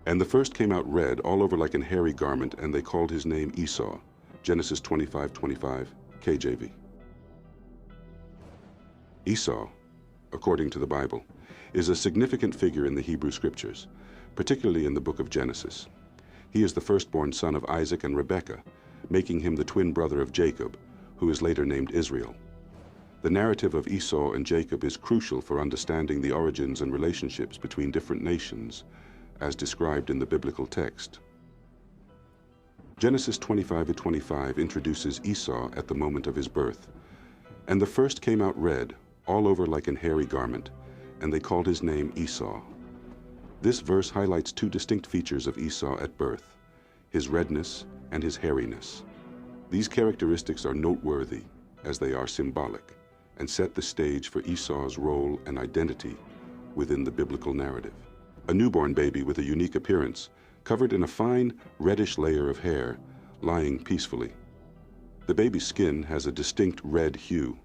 And the first came out red, all over like an hairy garment, and they called his name Esau. Genesis 25:25, KJV. Esau, according to the Bible, is a significant figure in the Hebrew Scriptures, particularly in the book of Genesis. He is the firstborn son of Isaac and Rebekah, making him the twin brother of Jacob, who is later named Israel. The narrative of Esau and Jacob is crucial for understanding the origins and relationships between different nations, as described in the biblical text. Genesis 25:25 introduces Esau at the moment of his birth. And the first came out red, all over like an hairy garment, and they called his name Esau. This verse highlights two distinct features of Esau at birth, his redness and his hairiness. These characteristics are noteworthy as they are symbolic and set the stage for Esau's role and identity within the biblical narrative. A newborn baby with a unique appearance, covered in a fine reddish layer of hair, lying peacefully. The baby's skin has a distinct red hue,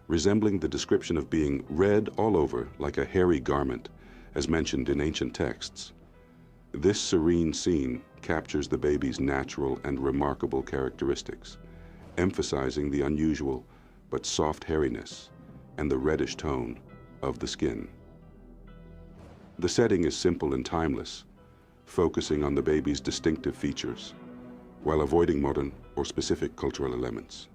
resembling the description of being red all over like a hairy garment, as mentioned in ancient texts. This serene scene captures the baby's natural and remarkable characteristics, emphasizing the unusual but soft hairiness and the reddish tone of the skin. The setting is simple and timeless, focusing on the baby's distinctive features, while avoiding modern or specific cultural elements.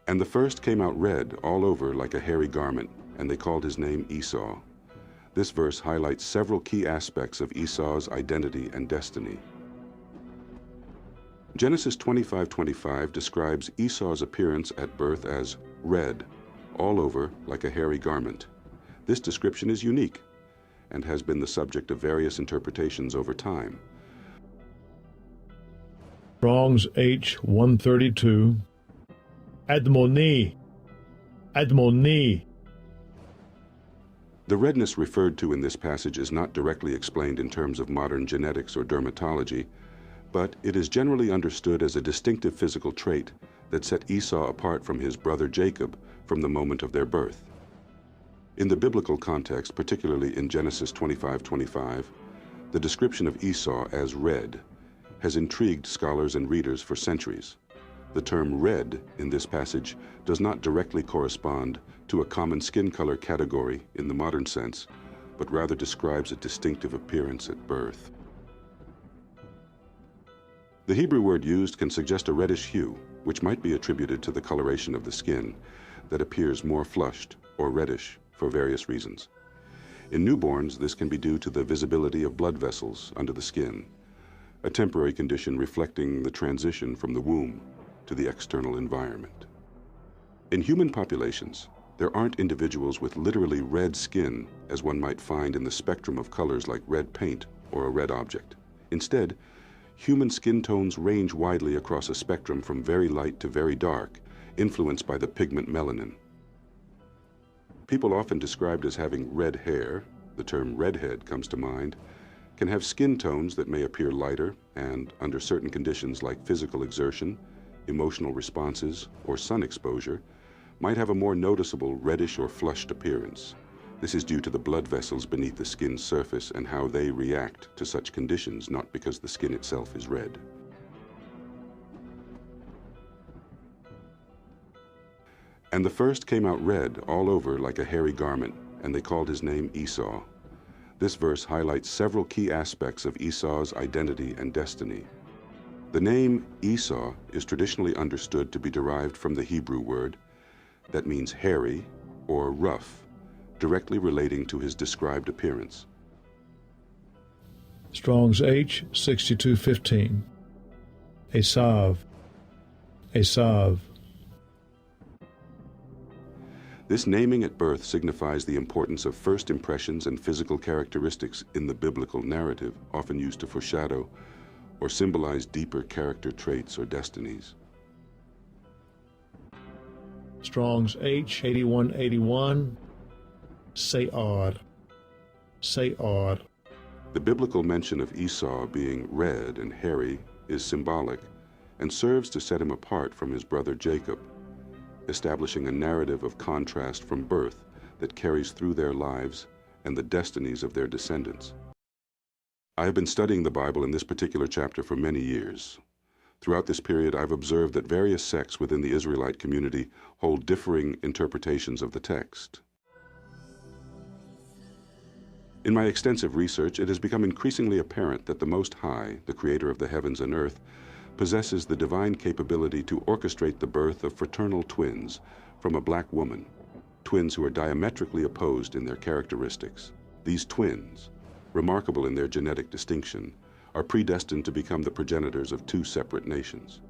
And the first came out red all over like a hairy garment, and they called his name Esau. This verse highlights several key aspects of Esau's identity and destiny. Genesis 25:25 describes Esau's appearance at birth as red, all over like a hairy garment. This description is unique and has been the subject of various interpretations over time. Strong's H132, Admoni. The redness referred to in this passage is not directly explained in terms of modern genetics or dermatology, but it is generally understood as a distinctive physical trait that set Esau apart from his brother Jacob from the moment of their birth. In the biblical context, particularly in Genesis 25:25, the description of Esau as red has intrigued scholars and readers for centuries. The term red in this passage does not directly correspond to a common skin color category in the modern sense, but rather describes a distinctive appearance at birth. The Hebrew word used can suggest a reddish hue, which might be attributed to the coloration of the skin that appears more flushed or reddish for various reasons. In newborns, this can be due to the visibility of blood vessels under the skin, a temporary condition reflecting the transition from the womb to the external environment. In human populations, there aren't individuals with literally red skin as one might find in the spectrum of colors like red paint or a red object. Instead, human skin tones range widely across a spectrum from very light to very dark, influenced by the pigment melanin. People often described as having red hair, the term redhead comes to mind, can have skin tones that may appear lighter and, under certain conditions like physical exertion, emotional responses, or sun exposure, might have a more noticeable reddish or flushed appearance. This is due to the blood vessels beneath the skin's surface and how they react to such conditions, not because the skin itself is red. And the first came out red all over like a hairy garment, and they called his name Esau. This verse highlights several key aspects of Esau's identity and destiny. The name Esau is traditionally understood to be derived from the Hebrew word that means hairy or rough, directly relating to his described appearance. Strong's H6215, ESAU. This naming at birth signifies the importance of first impressions and physical characteristics in the biblical narrative, often used to foreshadow or symbolize deeper character traits or destinies. Strong's H8181, Sayar. The biblical mention of Esau being red and hairy is symbolic and serves to set him apart from his brother Jacob, establishing a narrative of contrast from birth that carries through their lives and the destinies of their descendants. I have been studying the Bible in this particular chapter for many years. Throughout this period, I've observed that various sects within the Israelite community hold differing interpretations of the text. In my extensive research, it has become increasingly apparent that the Most High, the Creator of the heavens and earth, possesses the divine capability to orchestrate the birth of fraternal twins from a black woman, twins who are diametrically opposed in their characteristics. These twins, remarkable in their genetic distinction, are predestined to become the progenitors of two separate nations.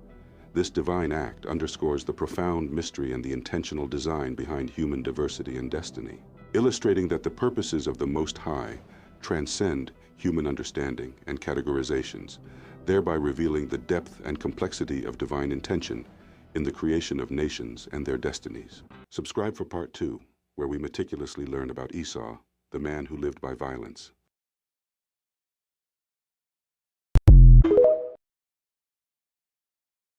This divine act underscores the profound mystery and the intentional design behind human diversity and destiny, illustrating that the purposes of the Most High transcend human understanding and categorizations, thereby revealing the depth and complexity of divine intention in the creation of nations and their destinies. Subscribe for Part 2, where we meticulously learn about Esau, the man who lived by violence.